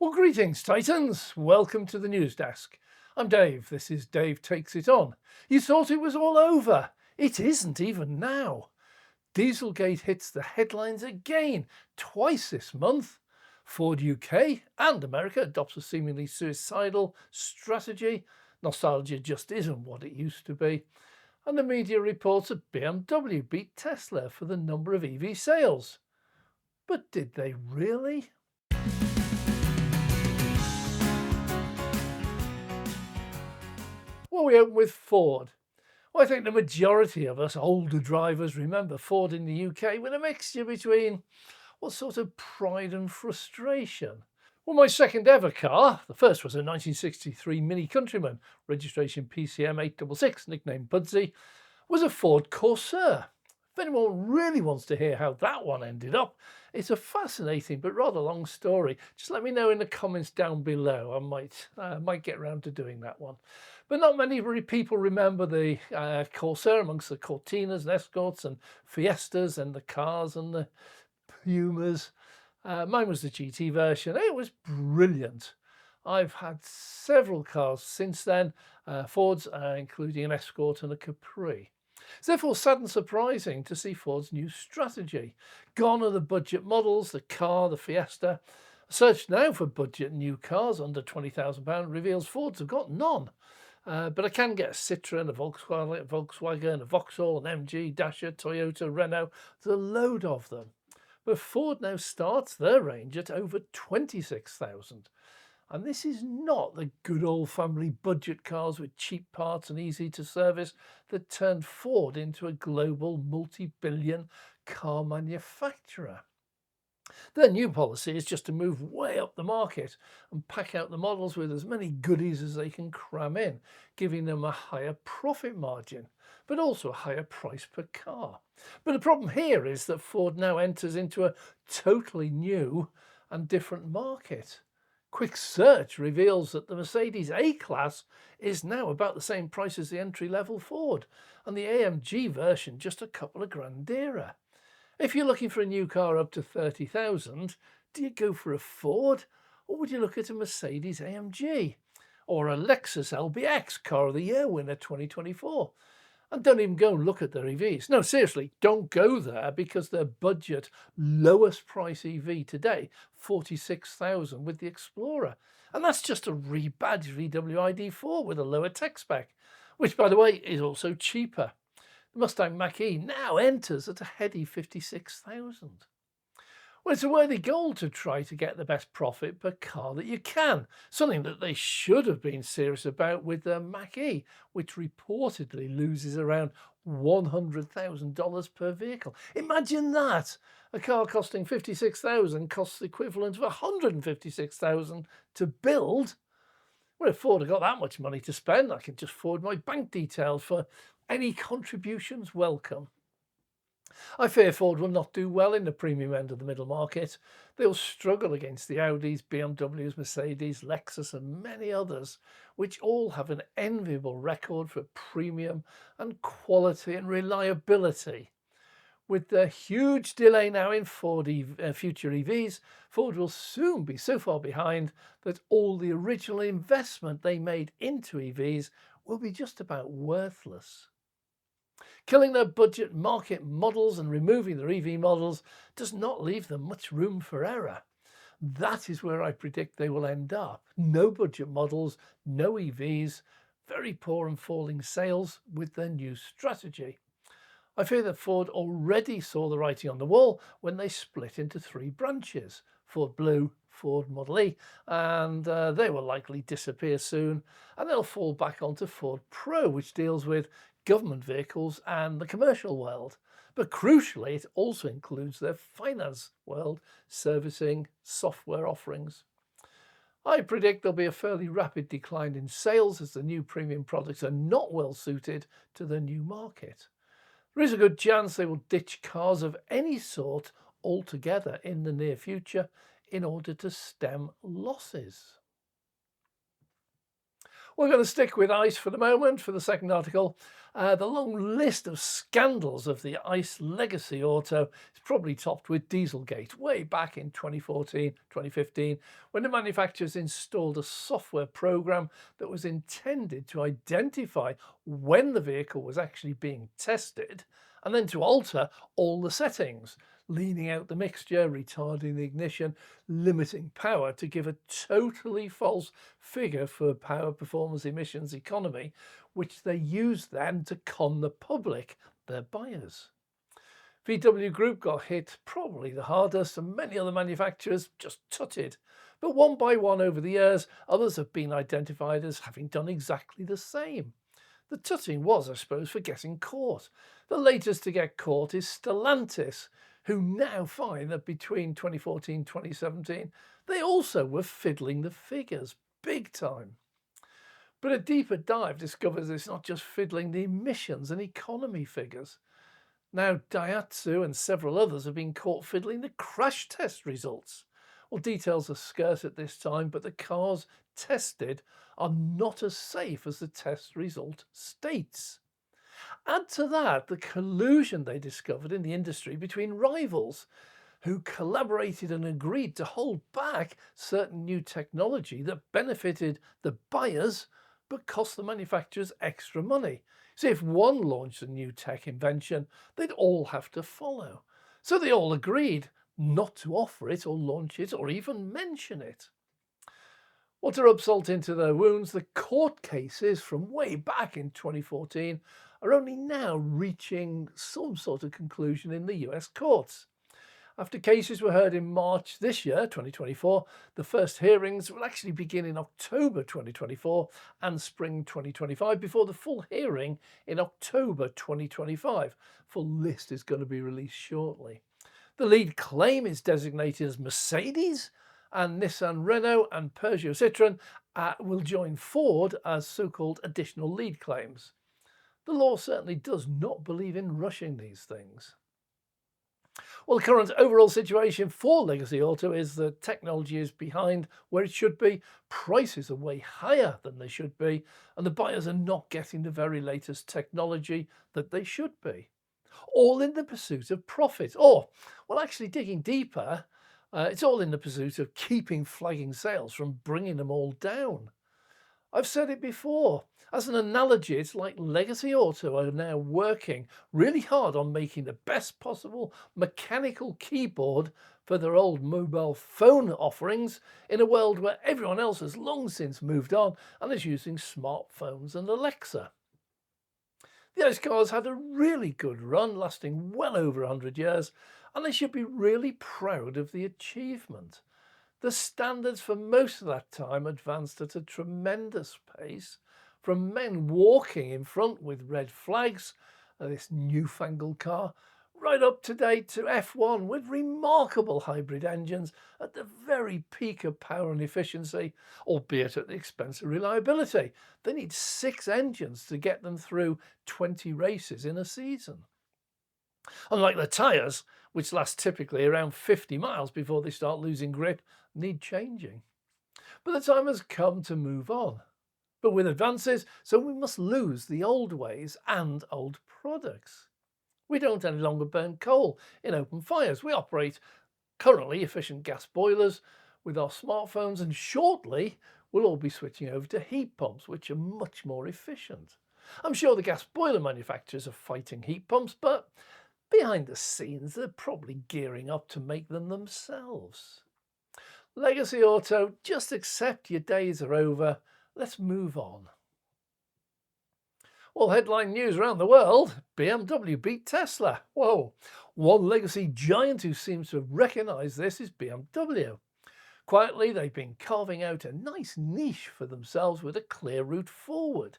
Well, greetings, Titans. Welcome to the news desk. I'm Dave. This is Dave Takes It On. You thought it was all over. It isn't even now. Dieselgate hits the headlines again, twice this month. Ford UK and America adopts a seemingly suicidal strategy. Nostalgia just isn't what it used to be. And the media reports that BMW beat Tesla for the number of EV sales. But did they really? Well, we open with Ford. Well, I think the majority of us older drivers remember Ford in the UK with a mixture between what sort of pride and frustration. Well, my second ever car, the first was a 1963 Mini Countryman, registration PCM 866, nicknamed Budsy, was a Ford Corsair. If anyone really wants to hear how that one ended up, it's a fascinating but rather long story. Just let me know in the comments down below. I might get around to doing that one. But not many people remember the Corsair amongst the Cortinas and Escorts and Fiestas and the cars and the Pumas. Mine was the GT version. It was brilliant. I've had several cars since then, Fords, including an Escort and a Capri. It's therefore sad and surprising to see Ford's new strategy. Gone are the budget models, the car, the Fiesta. A search now for budget new cars under £20,000 reveals Fords have got none. But I can get a Citroen, a Volkswagen, a Vauxhall, an MG, Dacia, Toyota, Renault. There's a load of them. But Ford now starts their range at over 26,000. And this is not the good old family budget cars with cheap parts and easy to service that turned Ford into a global multi-billion car manufacturer. Their new policy is just to move way up the market and pack out the models with as many goodies as they can cram in, giving them a higher profit margin, but also a higher price per car. But the problem here is that Ford now enters into a totally new and different market. Quick search reveals that the Mercedes A-Class is now about the same price as the entry-level Ford, and the AMG version just a couple of grand dearer. If you're looking for a new car up to 30,000, do you go for a Ford, or would you look at a Mercedes AMG or a Lexus LBX Car of the Year winner 2024? And don't even go and look at their EVs. No, seriously, don't go there, because their budget lowest price EV today, 46,000 with the Explorer. And that's just a rebadged VW ID4 with a lower tech spec, which, by the way, is also cheaper. The Mustang Mach-E now enters at a heady 56,000. Well, it's a worthy goal to try to get the best profit per car that you can, something that they should have been serious about with their Mach-E, which reportedly loses around $100,000 per vehicle. Imagine that! A car costing $56,000 costs the equivalent of $156,000 to build. Well, if Ford have got that much money to spend, I can just forward my bank details for any contributions welcome. I fear Ford will not do well in the premium end of the middle market. They'll struggle against the Audis, BMWs, Mercedes, Lexus and many others, which all have an enviable record for premium and quality and reliability. With the huge delay now in future EVs, Ford will soon be so far behind that all the original investment they made into EVs will be just about worthless. Killing their budget market models and removing their EV models does not leave them much room for error. That is where I predict they will end up. No budget models, no EVs, very poor and falling sales with their new strategy. I fear that Ford already saw the writing on the wall when they split into three branches: Ford Blue, Ford Model E, and they will likely disappear soon, and they'll fall back onto Ford Pro, which deals with government vehicles and the commercial world. But crucially, it also includes their finance world, servicing, software offerings. I predict there'll be a fairly rapid decline in sales as the new premium products are not well suited to the new market. There is a good chance they will ditch cars of any sort altogether in the near future in order to stem losses. We're going to stick with ICE for the moment for the second article. The long list of scandals of the ICE legacy auto is probably topped with Dieselgate way back in 2014, 2015, when the manufacturers installed a software program that was intended to identify when the vehicle was actually being tested and then to alter all the settings, leaning out the mixture, retarding the ignition, limiting power to give a totally false figure for power, performance, emissions, economy, which they used then to con the public, their buyers. VW Group got hit probably the hardest, and many other manufacturers just tutted. But one by one over the years, others have been identified as having done exactly the same. The tutting was, I suppose, for getting caught. The latest to get caught is Stellantis, who now find that between 2014 and 2017, they also were fiddling the figures big time. But a deeper dive discovers it's not just fiddling the emissions and economy figures. Now Daihatsu and several others have been caught fiddling the crash test results. Well, details are scarce at this time, but the cars tested are not as safe as the test result states. Add to that the collusion they discovered in the industry between rivals who collaborated and agreed to hold back certain new technology that benefited the buyers but cost the manufacturers extra money. See, if one launched a new tech invention, they'd all have to follow. So they all agreed not to offer it or launch it or even mention it. Well, to rub salt into their wounds, the court cases from way back in 2014 are only now reaching some sort of conclusion in the US courts. After cases were heard in March this year, 2024, the first hearings will actually begin in October 2024 and spring 2025 before the full hearing in October 2025. Full list is going to be released shortly. The lead claim is designated as Mercedes, and Nissan, Renault and Peugeot Citroën will join Ford as so-called additional lead claims. The law certainly does not believe in rushing these things. Well, the current overall situation for legacy auto is that technology is behind where it should be, prices are way higher than they should be, and the buyers are not getting the very latest technology that they should be. All in the pursuit of profit. Or, well, actually digging deeper, it's all in the pursuit of keeping flagging sales from bringing them all down. I've said it before. As an analogy, it's like legacy auto are now working really hard on making the best possible mechanical keyboard for their old mobile phone offerings in a world where everyone else has long since moved on and is using smartphones and Alexa. The ICE cars had a really good run, lasting well over 100 years, and they should be really proud of the achievement. The standards for most of that time advanced at a tremendous pace, from men walking in front with red flags, this newfangled car, right up to date to F1 with remarkable hybrid engines at the very peak of power and efficiency, albeit at the expense of reliability. They need 6 engines to get them through 20 races in a season. Unlike the tyres, which last typically around 50 miles before they start losing grip, need changing. But the time has come to move on. But with advances, so we must lose the old ways and old products. We don't any longer burn coal in open fires. We operate currently efficient gas boilers with our smartphones, and shortly we'll all be switching over to heat pumps, which are much more efficient. I'm sure the gas boiler manufacturers are fighting heat pumps, but behind the scenes they're probably gearing up to make them themselves. Legacy auto, just accept your days are over. Let's move on. Well, headline news around the world, BMW beat Tesla. Whoa, one legacy giant who seems to have recognised this is BMW. Quietly, they've been carving out a nice niche for themselves with a clear route forward.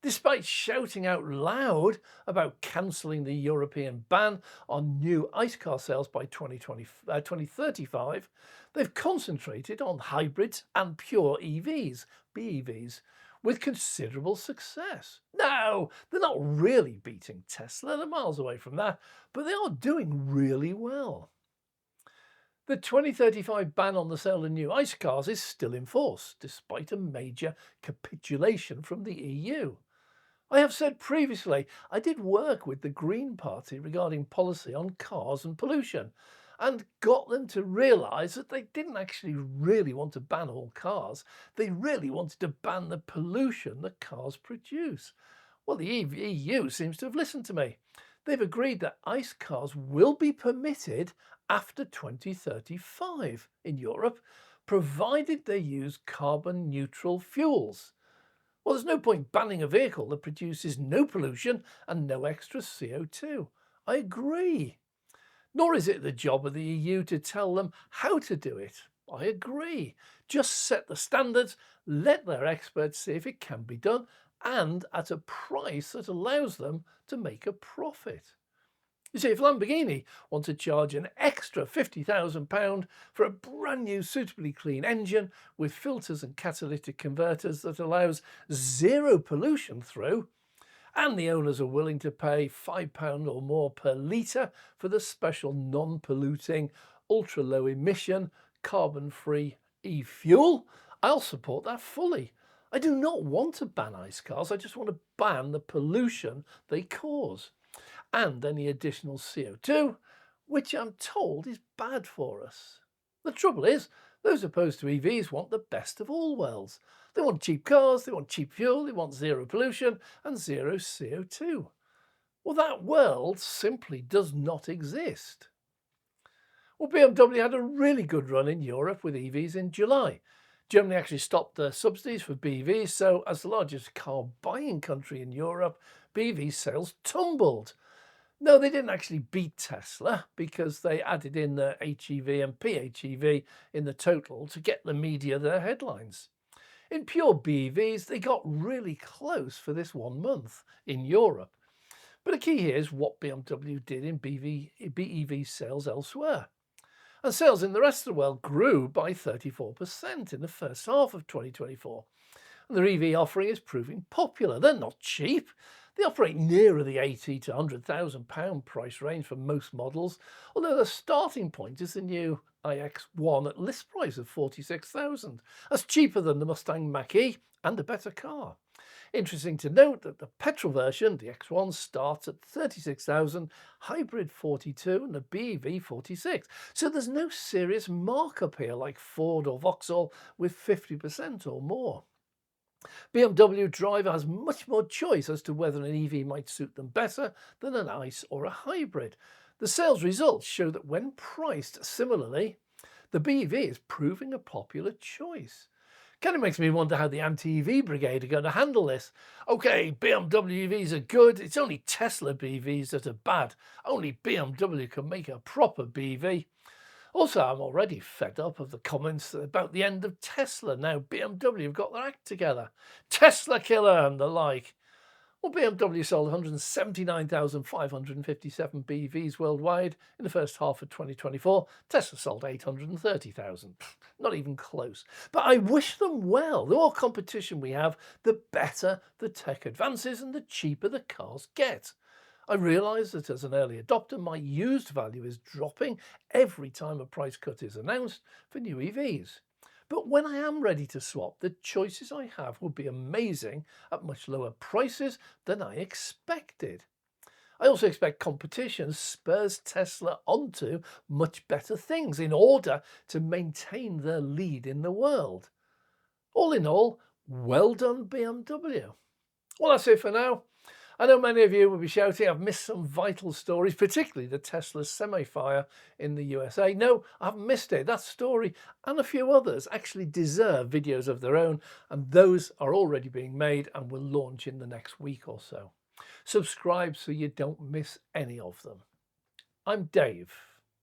Despite shouting out loud about cancelling the European ban on new ICE car sales by 2035, they've concentrated on hybrids and pure EVs, BEVs, with considerable success. No, they're not really beating Tesla, they're miles away from that, but they are doing really well. The 2035 ban on the sale of new ICE cars is still in force, despite a major capitulation from the EU. I have said previously, I did work with the Green Party regarding policy on cars and pollution, and got them to realise that they didn't actually really want to ban all cars. They really wanted to ban the pollution that cars produce. Well, the EU seems to have listened to me. They've agreed that ICE cars will be permitted after 2035 in Europe, provided they use carbon neutral fuels. Well, there's no point banning a vehicle that produces no pollution and no extra CO2. I agree. Nor is it the job of the EU to tell them how to do it. I agree. Just set the standards, let their experts see if it can be done, and at a price that allows them to make a profit. You see, if Lamborghini want to charge an extra £50,000 for a brand new suitably clean engine with filters and catalytic converters that allows zero pollution through, and the owners are willing to pay £5 or more per litre for the special non-polluting, ultra-low emission, carbon-free e-fuel, I'll support that fully. I do not want to ban ICE cars, I just want to ban the pollution they cause, and any additional CO2, which I'm told is bad for us. The trouble is, those opposed to EVs want the best of all worlds. They want cheap cars, they want cheap fuel, they want zero pollution and zero CO2. Well, that world simply does not exist. Well, BMW had a really good run in Europe with EVs in July. Germany actually stopped the subsidies for BEVs, so as the largest car buying country in Europe, BEV sales tumbled. No, they didn't actually beat Tesla because they added in the HEV and PHEV in the total to get the media their headlines. In pure BEVs, they got really close for this 1 month in Europe. But the key here is what BMW did in BEV sales elsewhere. And sales in the rest of the world grew by 34% in the first half of 2024. And their EV offering is proving popular. They're not cheap. They operate nearer the £80,000 to £100,000 price range for most models, although the starting point is the new iX1 at list price of £46,000. That's cheaper than the Mustang Mach-E and a better car. Interesting to note that the petrol version, the X1, starts at £36,000, hybrid £42,000 and the BEV £46,000. So there's no serious markup here like Ford or Vauxhall with 50% or more. BMW driver has much more choice as to whether an EV might suit them better than an ICE or a hybrid. The sales results show that when priced similarly, the BEV is proving a popular choice. Kind of makes me wonder how the anti-EV brigade are going to handle this. Okay, BMW EVs are good, it's only Tesla BEVs that are bad. Only BMW can make a proper BEV. Also, I'm already fed up of the comments about the end of Tesla. Now BMW have got their act together. Tesla killer and the like. Well, BMW sold 179,557 BEVs worldwide in the first half of 2024. Tesla sold 830,000. Not even close. But I wish them well. The more competition we have, the better the tech advances and the cheaper the cars get. I realise that as an early adopter, my used value is dropping every time a price cut is announced for new EVs. But when I am ready to swap, the choices I have will be amazing at much lower prices than I expected. I also expect competition spurs Tesla onto much better things in order to maintain their lead in the world. All in all, well done BMW. Well, that's it for now. I know many of you will be shouting I've missed some vital stories, particularly the Tesla semi-fire in the USA. No, I haven't missed it. That story and a few others actually deserve videos of their own, and those are already being made and will launch in the next week or so. Subscribe so you don't miss any of them. I'm Dave.